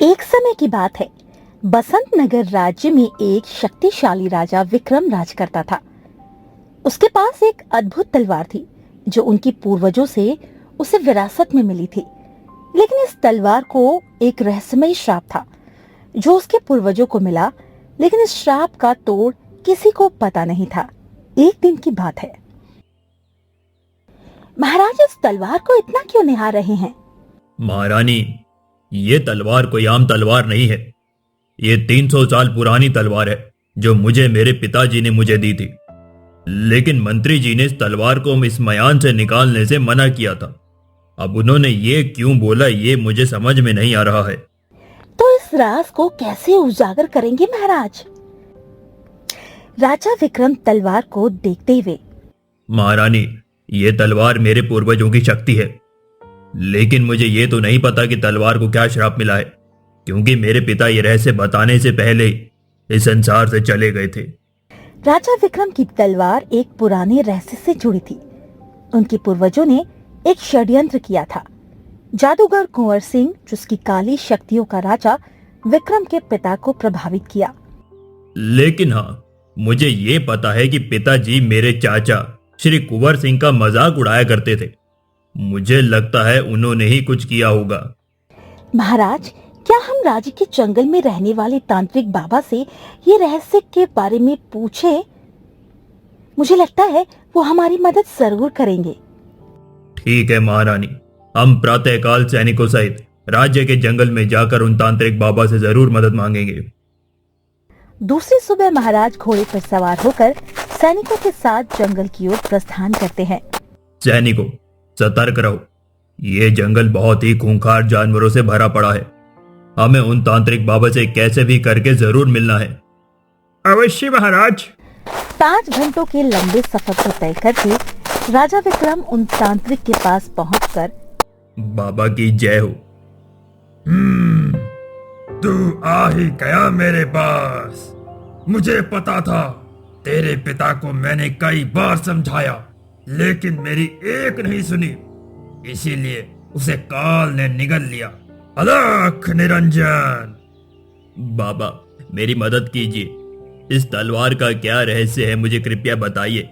एक समय की बात है। बसंत नगर राज्य में एक शक्तिशाली राजा विक्रम राज करता था। उसके पास एक अद्भुत तलवार थी जो उनके पूर्वजों से उसे विरासत में मिली थी। लेकिन इस तलवार को एक रहस्यमय श्राप था जो उसके पूर्वजों को मिला, लेकिन इस श्राप का तोड़ किसी को पता नहीं था। एक दिन की बात है। महाराज इस तलवार को इतना क्यों निहार रहे हैं? महारानी, ये तलवार कोई आम तलवार नहीं है। ये 300 साल पुरानी तलवार है जो मुझे मेरे पिताजी ने मुझे दी थी। लेकिन मंत्री जी ने इस तलवार को इस मयान से निकालने से मना किया था। अब उन्होंने ये क्यों बोला, ये मुझे समझ में नहीं आ रहा है। तो इस राज को कैसे उजागर करेंगे महाराज? राजा विक्रम तलवार को देखते हुए, महारानी, ये तलवार मेरे पूर्वजों की शक्ति है, लेकिन मुझे ये तो नहीं पता कि तलवार को क्या श्राप मिला है, क्योंकि मेरे पिता ये रहस्य बताने से पहले ही इस संसार से चले गए थे। राजा विक्रम की तलवार एक पुराने रहस्य से जुड़ी थी। उनके पूर्वजों ने एक षड्यंत्र किया था। जादूगर कुंवर सिंह, जिसकी काली शक्तियों का राजा, विक्रम के पिता को प्रभावित किया। लेकिन हाँ, मुझे ये पता है कि पिताजी मेरे चाचा श्री कुंवर सिंह का मजाक उड़ाया करते थे। मुझे लगता है उन्होंने ही कुछ किया होगा। महाराज, क्या हम राज्य के जंगल में रहने वाले तांत्रिक बाबा से ये रहस्य के बारे में पूछें? मुझे लगता है वो हमारी मदद जरूर करेंगे। ठीक है महारानी, हम प्रातःकाल सैनिकों सहित राज्य के जंगल में जाकर उन तांत्रिक बाबा से जरूर मदद मांगेंगे। दूसरी सुबह महाराज घोड़े पर सवार होकर सैनिकों के साथ जंगल की ओर प्रस्थान करते हैं। सैनिकों, सतर्क रहो। ये जंगल बहुत ही खूंखार जानवरों से भरा पड़ा है। हमें उन तांत्रिक बाबा से कैसे भी करके जरूर मिलना है। अवश्य महाराज। 5 घंटों के लंबे सफर को तय करके राजा विक्रम उन तांत्रिक के पास पहुंचकर, बाबा की जय हो। तू आ ही गया मेरे पास। मुझे पता था, तेरे पिता को मैंने कई बार समझाया, लेकिन मेरी एक नहीं सुनी, इसीलिए उसे काल ने निगल लिया। अलख निरंजन। बाबा, मेरी मदद कीजिए। इस तलवार का क्या रहस्य है, मुझे कृपया बताइए।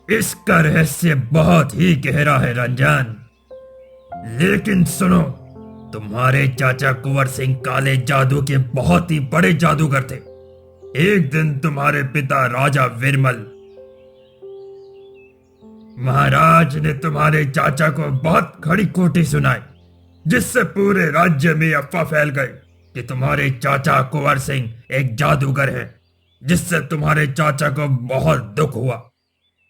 इसका रहस्य बहुत ही गहरा है रंजन, लेकिन सुनो, तुम्हारे चाचा कुंवर सिंह काले जादू के बहुत ही बड़े जादूगर थे। एक दिन तुम्हारे पिता राजा विरमल महाराज ने तुम्हारे चाचा को बहुत खड़ी खोटी सुनाई, जिससे पूरे राज्य में अफवाह फैल गई कि तुम्हारे चाचा कुंवर सिंह एक जादूगर है, जिससे तुम्हारे चाचा को बहुत दुख हुआ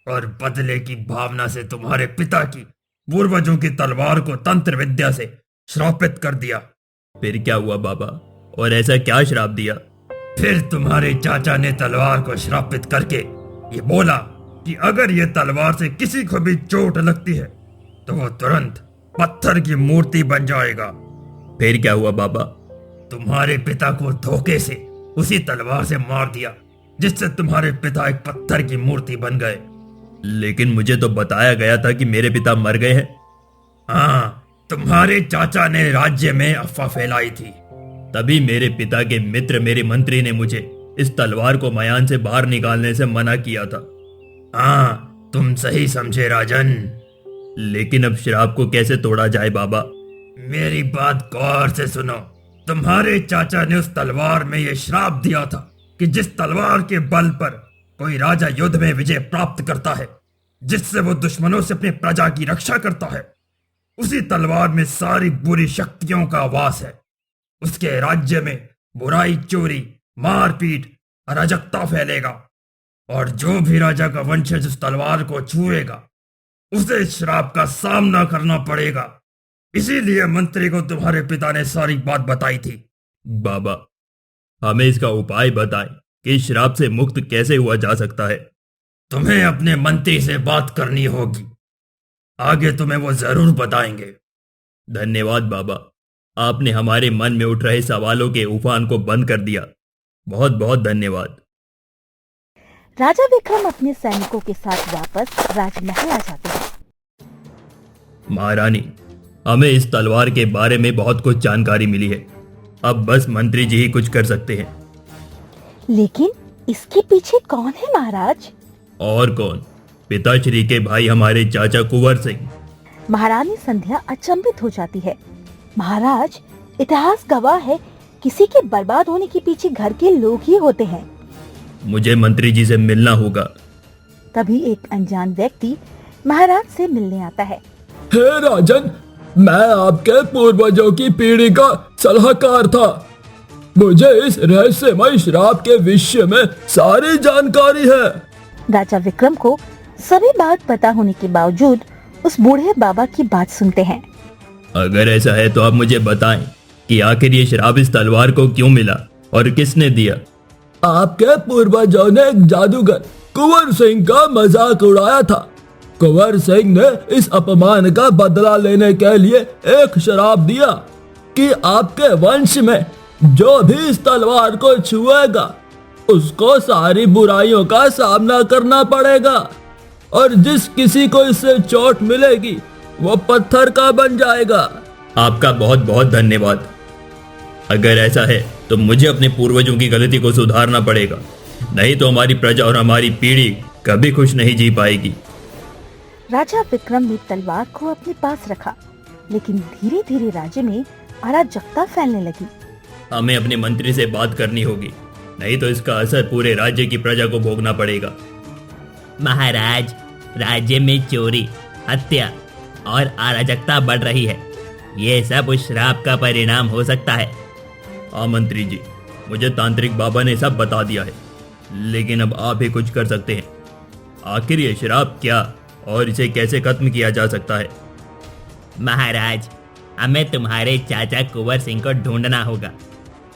और बदले की भावना से तुम्हारे पिता की पूर्वजों की तलवार को तंत्र विद्या से श्रापित कर दिया। फिर क्या हुआ बाबा, और ऐसा क्या श्राप दिया? फिर तुम्हारे चाचा ने तलवार को श्रापित करके ये बोला कि अगर ये तलवार से किसी को भी चोट लगती है तो वो तुरंत पत्थर की मूर्ति बन जाएगा। फिर क्या हुआ बाबा? तुम्हारे पिता को धोखे से उसी तलवार से मार दिया, जिससे तुम्हारे पिता एक पत्थर की मूर्ति बन गए। लेकिन मुझे तो बताया गया था कि मेरे पिता मर गए हैं। हाँ, तुम्हारे चाचा ने राज्य में अफवाह फैलाई थी। तभी मेरे पिता के मित्र, मेरे मंत्री ने मुझे इस तलवार को मयान से बाहर निकालने से मना किया था। हाँ, तुम सही समझे राजन। लेकिन अब श्राप को कैसे तोड़ा जाए बाबा? मेरी बात गौर से सुनो। तुम्हारे चाचा ने उस तलवार में यह श्राप दिया था कि जिस तलवार के बल पर कोई राजा युद्ध में विजय प्राप्त करता है, जिससे वो दुश्मनों से अपनी प्रजा की रक्षा करता है, उसी तलवार में सारी बुरी शक्तियों का वास है। उसके राज्य में बुराई, चोरी, मारपीट, अराजकता फैलेगा, और जो भी राजा का वंशज उस तलवार को छुएगा उसे इस श्राप का सामना करना पड़ेगा। इसीलिए मंत्री को तुम्हारे पिता ने सारी बात बताई थी। बाबा, हमें इसका उपाय बताएं कि इस श्राप से मुक्त कैसे हुआ जा सकता है। तुम्हें अपने मंत्री से बात करनी होगी, आगे तुम्हें वो जरूर बताएंगे। धन्यवाद बाबा, आपने हमारे मन में उठ रहे सवालों के उफान को बंद कर दिया। बहुत बहुत धन्यवाद। राजा विक्रम अपने सैनिकों के साथ वापस राजमहल आ जाते हैं। महारानी, हमें इस तलवार के बारे में बहुत कुछ जानकारी मिली है। अब बस मंत्री जी ही कुछ कर सकते हैं। लेकिन इसके पीछे कौन है महाराज? और कौन? पिताश्री के भाई हमारे चाचा कुंवर सिंह। महारानी संध्या अचंभित हो जाती है। महाराज, इतिहास गवाह है, किसी के बर्बाद होने के पीछे घर के लोग ही होते हैं। मुझे मंत्री जी से मिलना होगा। तभी एक अनजान व्यक्ति महाराज से मिलने आता है। हे राजन, मैं आपके पूर्वजों की पीढ़ी का सलाहकार था। मुझे इस रहस्यमय श्राप के विषय में सारी जानकारी है। राजा विक्रम को सभी बात पता होने के बावजूद उस बूढ़े बाबा की बात सुनते हैं। अगर ऐसा है तो आप मुझे बताएं कि आखिर ये शराब इस तलवार को क्यों मिला और किसने दिया। आपके पूर्वजों ने एक जादूगर कुंवर सिंह का मजाक उड़ाया था। कुंवर सिंह ने इस अपमान का बदला लेने के लिए एक शराब दिया कि आपके वंश में जो भी इस तलवार को छुएगा उसको सारी बुराइयों का सामना करना पड़ेगा, और जिस किसी को इससे चोट मिलेगी वो पत्थर का बन जाएगा। आपका बहुत बहुत धन्यवाद। अगर ऐसा है तो मुझे अपने पूर्वजों की गलती को सुधारना पड़ेगा, नहीं तो हमारी प्रजा और हमारी पीढ़ी कभी खुश नहीं जी पाएगी। राजा विक्रम ने तलवार को अपने पास रखा, लेकिन धीरे धीरे राज्य में अराजकता फैलने लगी। हमें अपने मंत्री से बात करनी होगी, नहीं तो इसका असर पूरे राज्य की प्रजा को भोगना पड़ेगा। महाराज, राज्य में चोरी, हत्या और अराजकता बढ़ रही है। ये सब उस श्राप का परिणाम हो सकता है। हाँ मंत्री जी, मुझे तांत्रिक बाबा ने सब बता दिया है, लेकिन अब आप ही कुछ कर सकते हैं। आखिर ये शराब क्या और इसे कैसे खत्म किया जा सकता है? महाराज, हमें तुम्हारे चाचा कुंवर सिंह को ढूंढना होगा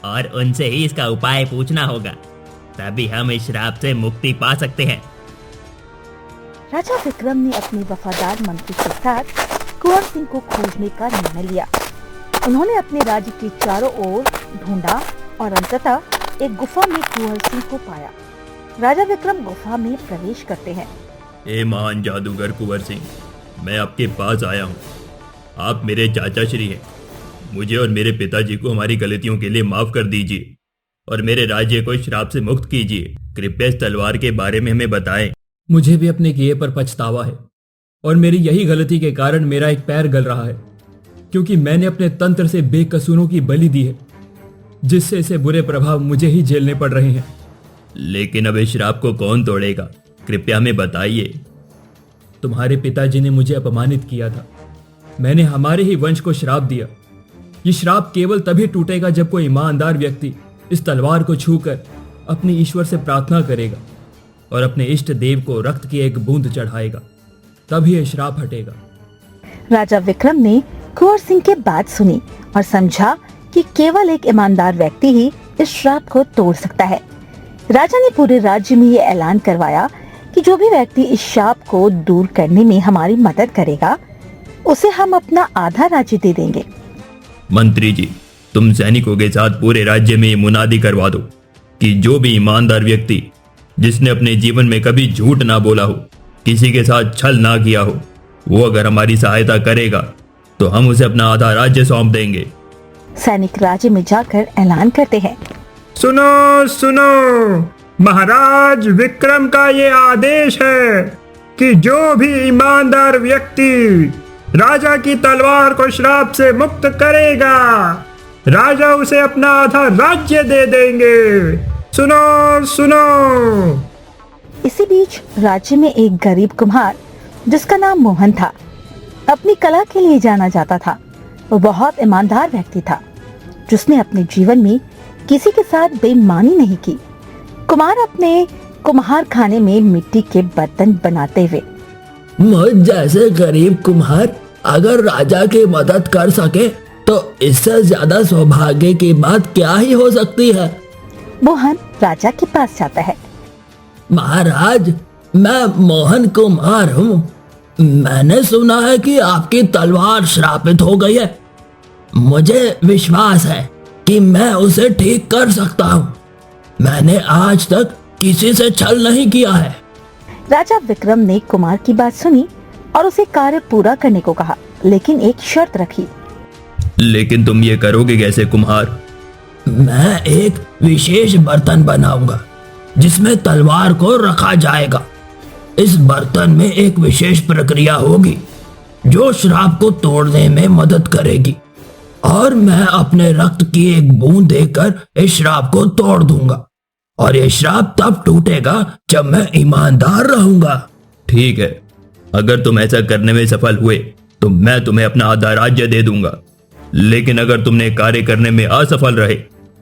और उनसे ही इसका उपाय पूछना होगा, तभी हम इस श्राप से मुक्ति पा सकते हैं। राजा विक्रम ने अपने वफादार मंत्री के साथ कुंवर सिंह को खोजने का निर्णय लिया। उन्होंने अपने राज्य के चारों ओर ढूंढा और अंततः एक गुफा में कुंवर सिंह को पाया। राजा विक्रम गुफा में प्रवेश करते हैं। ए महान जादूगर कुंवर सिंह, मैं आपके पास आया हूँ। आप मेरे चाचा श्री हैं। मुझे और मेरे पिताजी को हमारी गलतियों के लिए माफ कर दीजिए और मेरे राज्य को श्राप से मुक्त कीजिए। कृपया इस तलवार के बारे में हमें बताएं। मुझे भी अपने किए पर पछतावा है, और मेरी यही गलती के कारण मेरा एक पैर गल रहा है, क्योंकि मैंने अपने तंत्र से बेकसूरों की बलि दी है, जिससे इसे बुरे प्रभाव मुझे ही झेलने पड़ रहे हैं। लेकिन अब इस श्राप को कौन तोड़ेगा? कृपया हमें बताइए। तुम्हारे पिताजी ने मुझे अपमानित किया था। मैंने हमारे ही वंश को श्राप दिया। ये श्राप केवल तभी टूटेगा जब कोई ईमानदार व्यक्ति इस तलवार को छूकर अपने ईश्वर से प्रार्थना करेगा और अपने इष्ट देव को रक्त की एक बूंद चढ़ाएगा, तभी यह श्राप हटेगा। राजा विक्रम ने कुंवर सिंह की बात सुनी और समझा कि केवल एक ईमानदार व्यक्ति ही इस श्राप को तोड़ सकता है। राजा ने पूरे राज्य में ये ऐलान करवाया कि जो भी व्यक्ति इस श्राप को दूर करने में हमारी मदद करेगा, उसे हम अपना आधा राज्य दे देंगे। मंत्री जी, तुम सैनिकों के साथ पूरे राज्य में मुनादी करवा दो कि जो भी ईमानदार व्यक्ति जिसने अपने जीवन में कभी झूठ ना बोला हो, किसी के साथ छल ना किया हो, वो अगर हमारी सहायता करेगा तो हम उसे अपना आधा राज्य सौंप देंगे। सैनिक राज्य में जाकर ऐलान करते हैं। सुनो सुनो, महाराज विक्रम का ये आदेश है कि जो भी ईमानदार व्यक्ति राजा की तलवार को श्राप से मुक्त करेगा, राजा उसे अपना आधा राज्य दे देंगे। सुनो सुनो। इसी बीच राज्य में एक गरीब कुम्हार जिसका नाम मोहन था, अपनी कला के लिए जाना जाता था। वो बहुत ईमानदार व्यक्ति था, जिसने अपने जीवन में किसी के साथ बेईमानी नहीं की। कुमार अपने कुम्हार खाने में मिट्टी के बर्तन बनाते हुए, मुझ जैसे गरीब कुम्हार अगर राजा की मदद कर सके तो इससे ज्यादा सौभाग्य की बात क्या ही हो सकती है। मोहन राजा के पास जाता है। महाराज, मैं मोहन कुम्हार हूँ। मैंने सुना है कि आपकी तलवार श्रापित हो गई है। मुझे विश्वास है कि मैं उसे ठीक कर सकता हूँ। मैंने आज तक किसी से छल नहीं किया है। राजा विक्रम ने कुमार की बात सुनी और उसे कार्य पूरा करने को कहा, लेकिन एक शर्त रखी। लेकिन तुम ये करोगे कैसे कुम्हार? मैं एक विशेष बर्तन बनाऊंगा जिसमें तलवार को रखा जाएगा। इस बर्तन में एक विशेष प्रक्रिया होगी जो श्राप को तोड़ने में मदद करेगी, और मैं अपने रक्त की एक बूंद देकर इस श्राप को तोड़ दूंगा, और ये श्राप तब टूटेगा जब मैं ईमानदार रहूंगा। ठीक है, अगर तुम ऐसा करने में सफल हुए तो मैं तुम्हें अपना आधा राज्य दे दूंगा, लेकिन अगर तुमने कार्य करने में असफल रहे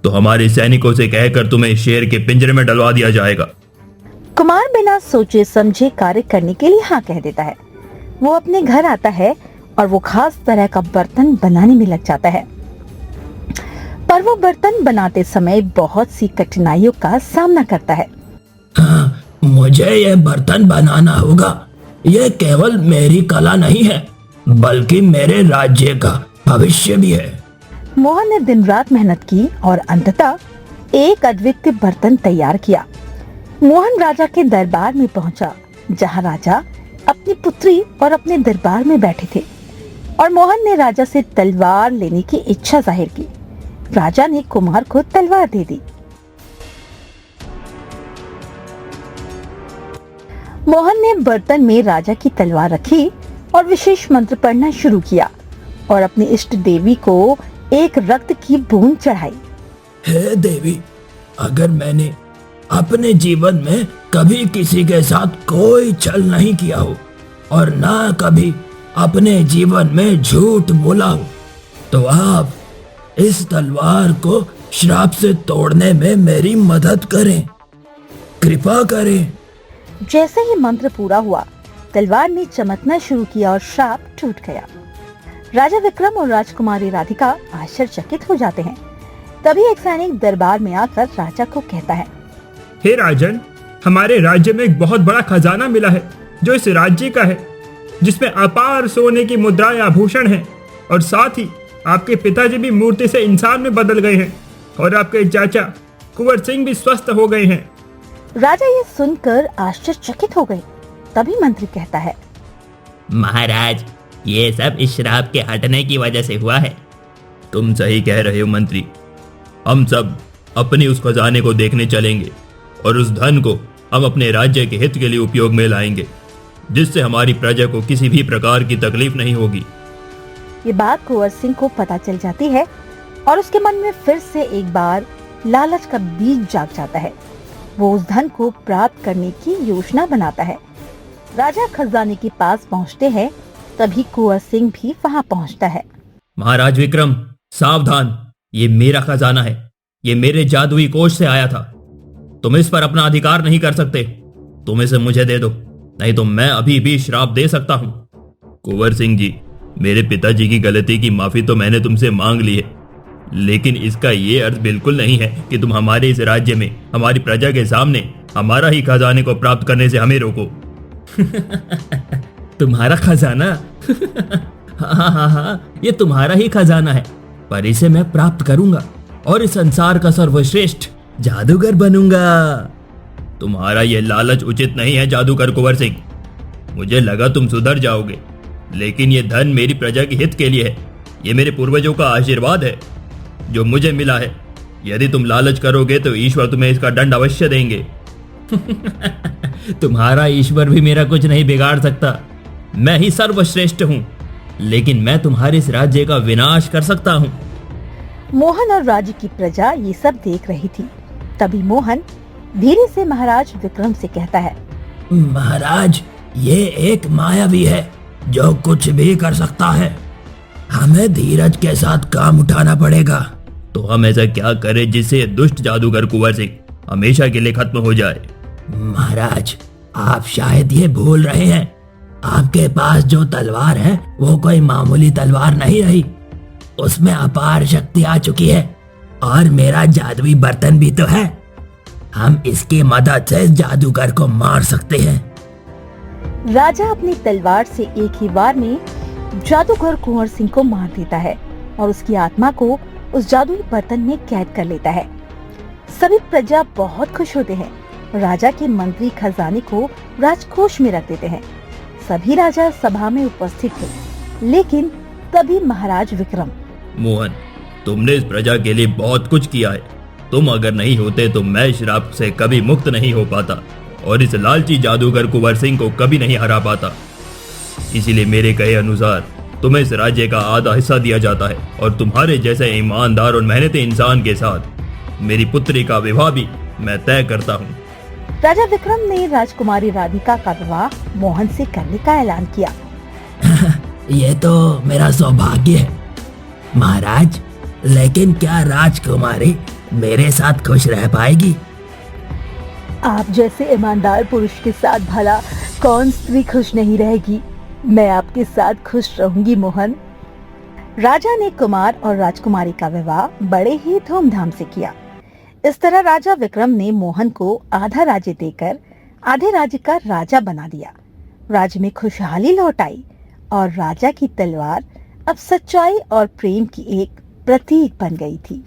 तो हमारे सैनिकों से कहकर तुम्हें शेर के पिंजरे में डलवा दिया जाएगा। कुमार बिना सोचे समझे कार्य करने के लिए हाँ कह देता है। वो अपने घर आता है और वो खास तरह का बर्तन बनाने में लग जाता है, पर वो बर्तन बनाते समय बहुत सी कठिनाइयों का सामना करता है। हाँ, मुझे ये बर्तन बनाना होगा। ये केवल मेरी कला नहीं है, बल्कि मेरे राज्य का भविष्य भी है। मोहन ने दिन रात मेहनत की और अंततः एक अद्वितीय बर्तन तैयार किया। मोहन राजा के दरबार में पहुंचा, जहां राजा अपनी पुत्री और अपने दरबार में बैठे थे, और मोहन ने राजा से तलवार लेने की इच्छा जाहिर की। राजा ने कुमार को तलवार दे दी। मोहन ने बर्तन में राजा की तलवार रखी और विशेष मंत्र पढ़ना शुरू किया और अपनी इष्ट देवी को एक रक्त की बूंद चढ़ाई। हे देवी, अगर मैंने अपने जीवन में कभी किसी के साथ कोई छल नहीं किया हो और ना कभी अपने जीवन में झूठ बोला हो, तो आप इस तलवार को श्राप से तोड़ने में मेरी मदद करें, कृपा करें। जैसे ही मंत्र पूरा हुआ, तलवार ने चमकना शुरू किया और श्राप टूट गया। राजा विक्रम और राजकुमारी राधिका आश्चर्यचकित हो जाते हैं। तभी एक सैनिक दरबार में आकर राजा को कहता है, हे राजन, हमारे राज्य में एक बहुत बड़ा खजाना मिला है जो इस राज्य का है, जिसमें अपार सोने की मुद्राएं आभूषण हैं, और साथ ही आपके पिताजी भी मूर्ति से इंसान में बदल गए हैं, और आपके चाचा कुंवर सिंह भी स्वस्थ हो गए हैं। राजा ये सुनकर आश्चर्यचकित हो गए। तभी मंत्री कहता है, महाराज, ये सब इस श्राप के हटने की वजह से हुआ है। तुम सही कह रहे हो मंत्री। हम सब अपनी उस खजाने को देखने चलेंगे और उस धन को हम अपने राज्य के हित के लिए उपयोग में लाएंगे, जिससे हमारी प्रजा को किसी भी प्रकार की तकलीफ नहीं होगी। ये बात कुंवर सिंह को पता चल जाती है और उसके मन में फिर से एक बार लालच का बीज जाग जाता है। वो उस धन को प्राप्त करने की योजना बनाता है। राजा खजाने के पास पहुंचते हैं, तभी कुंवर सिंह भी वहां पहुंचता है। महाराज विक्रम, सावधान, ये मेरा खजाना है। ये मेरे जादुई कोष से आया था। तुम इस पर अपना अधिकार नहीं कर सकते। तुम इसे मुझे दे दो, नहीं तो मैं अभी भी श्राप दे सकता हूँ। कुंवर सिंह जी, मेरे पिताजी की गलती की माफी तो मैंने तुमसे मांग ली है, लेकिन इसका ये अर्थ बिल्कुल नहीं है कि तुम हमारे इस राज्य में हमारी प्रजा के सामने हमारा ही खजाने को प्राप्त करने से हमें रोको। तुम्हारा खजाना? हाँ हाँ हाँ, ये तुम्हारा ही खजाना है, पर इसे मैं प्राप्त करूंगा और इस संसार का सर्वश्रेष्ठ जादूगर बनूंगा। तुम्हारा ये लालच उचित नहीं है जादूगर कुंवर सिंह। मुझे लगा तुम सुधर जाओगे, लेकिन ये धन मेरी प्रजा के हित के लिए है। ये मेरे पूर्वजों का आशीर्वाद है जो मुझे मिला है। यदि तुम लालच करोगे तो ईश्वर तुम्हें इसका दंड अवश्य देंगे। तुम्हारा ईश्वर भी मेरा कुछ नहीं बिगाड़ सकता। मैं ही सर्वश्रेष्ठ हूँ, लेकिन मैं तुम्हारे इस राज्य का विनाश कर सकता हूँ। मोहन और राज्य की प्रजा ये सब देख रही थी। तभी मोहन धीरे से महाराज विक्रम से कहता है, महाराज, ये एक मायावी है जो कुछ भी कर सकता है। हमें धीरज के साथ काम उठाना पड़ेगा। तो हम ऐसा क्या करें जिससे दुष्ट जादूगर कुंवर सिंह हमेशा के लिए खत्म हो जाए? महाराज, आप शायद ये भूल रहे हैं, आपके पास जो तलवार है वो कोई मामूली तलवार नहीं रही। उसमें अपार शक्ति आ चुकी है, और मेरा जादुई बर्तन भी तो है। हम इसकी मदद से जादूगर को मार सकते हैं। राजा अपनी तलवार से एक ही बार में जादूगर कुंवर सिंह को मार देता है और उसकी आत्मा को उस जादुई बर्तन में कैद कर लेता है। सभी प्रजा बहुत खुश होते हैं। राजा के मंत्री खजाने को राजकोष में रख देते हैं। सभी राजा सभा में उपस्थित थे, लेकिन तभी महाराज विक्रम, मोहन, तुमने इस प्रजा के लिए बहुत कुछ किया है। तुम अगर नहीं होते तो मैं श्राप से कभी मुक्त नहीं हो पाता और इस लालची जादूगर कुंवर सिंह को कभी नहीं हरा पाता। इसीलिए मेरे कहे अनुसार तुम्हें इस राज्य का आधा हिस्सा दिया जाता है और तुम्हारे जैसे ईमानदार और मेहनती इंसान के साथ मेरी पुत्री का विवाह भी मैं तय करता हूँ। राजा विक्रम ने राजकुमारी राधिका का विवाह मोहन से करने का ऐलान किया। ये तो मेरा सौभाग्य है महाराज, लेकिन क्या राजकुमारी मेरे साथ खुश रह पाएगी? आप जैसे ईमानदार पुरुष के साथ भला कौन स्त्री खुश नहीं रहेगी। मैं आपके साथ खुश रहूंगी मोहन। राजा ने कुमार और राजकुमारी का विवाह बड़े ही धूमधाम से किया। इस तरह राजा विक्रम ने मोहन को आधा राज्य देकर आधे राज्य का राजा बना दिया। राज्य में खुशहाली लौट आई और राजा की तलवार अब सच्चाई और प्रेम की एक प्रतीक बन गई थी।